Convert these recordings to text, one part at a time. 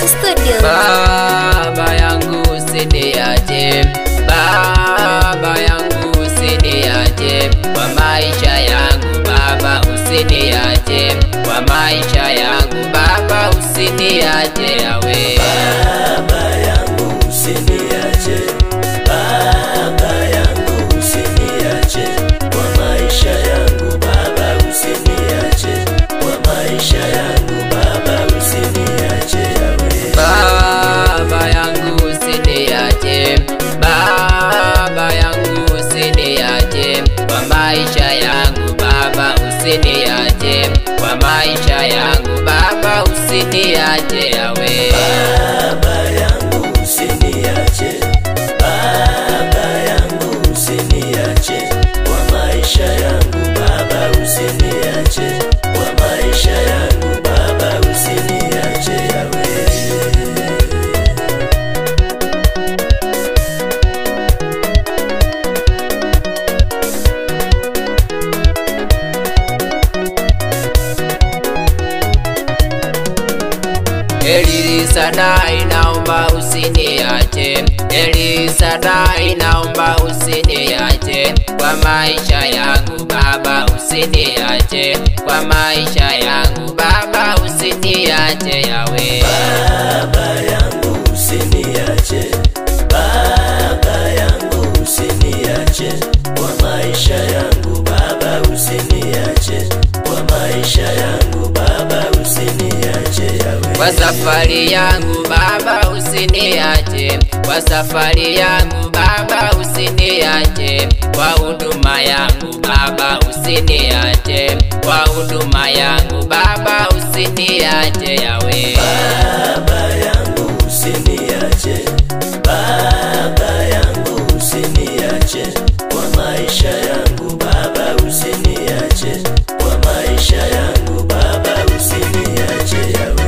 Studio. Baba yangu usiniache, Baba yangu usiniache, kwa maisha yangu Baba usiniache, kwa maisha yangu Baba usiniache yawe. Baba yangu usiniache, Baba yangu usiniache, kwa maisha yangu Baba usiniache, kwa maisha yangu Baba usiniache yawe. Baba yangu usiniache, Baba yangu usiniache, kwa maisha yangu Baba usiniache, kwa maisha yangu Baba usiniache yawe. Baba yangu usiniache, Baba yangu usiniache, kwa maisha yangu Baba usiniache, kwa maisha yangu Baba usiniache yawe. Elisadai naomba usiniache, Elisadai naomba usiniache, kwa maisha yangu Baba usiniache, kwa maisha yangu Baba usiniache yawe. Baba yangu usiniache, Baba yangu usiniache, kwa maisha yangu Baba usiniache, kwa maisha yangu Baba usiniache yawe. Kwa safari yangu Baba usiniache, kwa safari yangu Baba usiniache, kwa huduma yangu Baba usiniache, kwa huduma yangu Baba usiniache yawe. Baba yangu usiniache, Baba yangu usiniache, kwa maisha yangu Baba usiniache, kwa maisha yangu Baba usiniache yawe.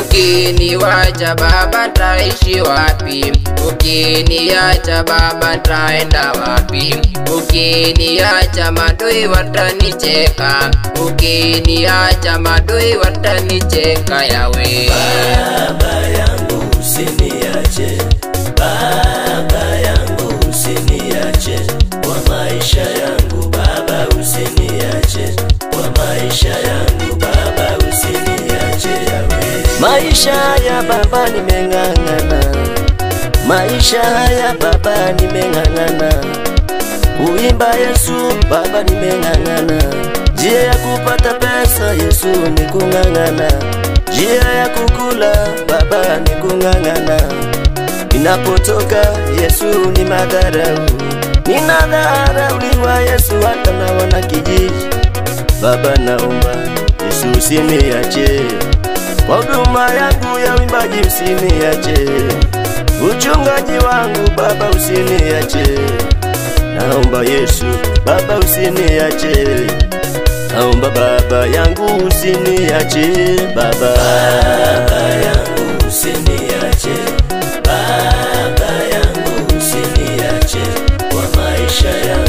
Ukiniacha Baba taishi wapi? Ukiniacha Baba taenda wapi? Ukiniacha madui watanicheka, ukiniacha madui watanicheka yawe. Baba yangu usiniache, Baba yangu usiniache, kwa maisha yangu Baba usiniache, kwa maisha yangu Baba usiniache yawe. Maisha ya Baba nimeng'ang'ana, maisha ya Baba nimeng'ang'ana, kuimba Yesu Baba nimeng'ang'ana, njia ya kupata pesa Yesu ni kung'ang'ana, njia ya kukula Baba ni kung'ang'ana, ninapotoka Yesu ni madharau, ninadharauliwa Yesu hata na wana kijiji. Baba naomba Yesu usiniache, kwa huduma yangu ya uimbaji usiniache, uchungaji wangu Baba usiniache, naomba Yesu Baba usiniache, naomba Baba yangu usiniache, Baba yangu usiniache, Baba yangu usiniache, kwa maisha yangu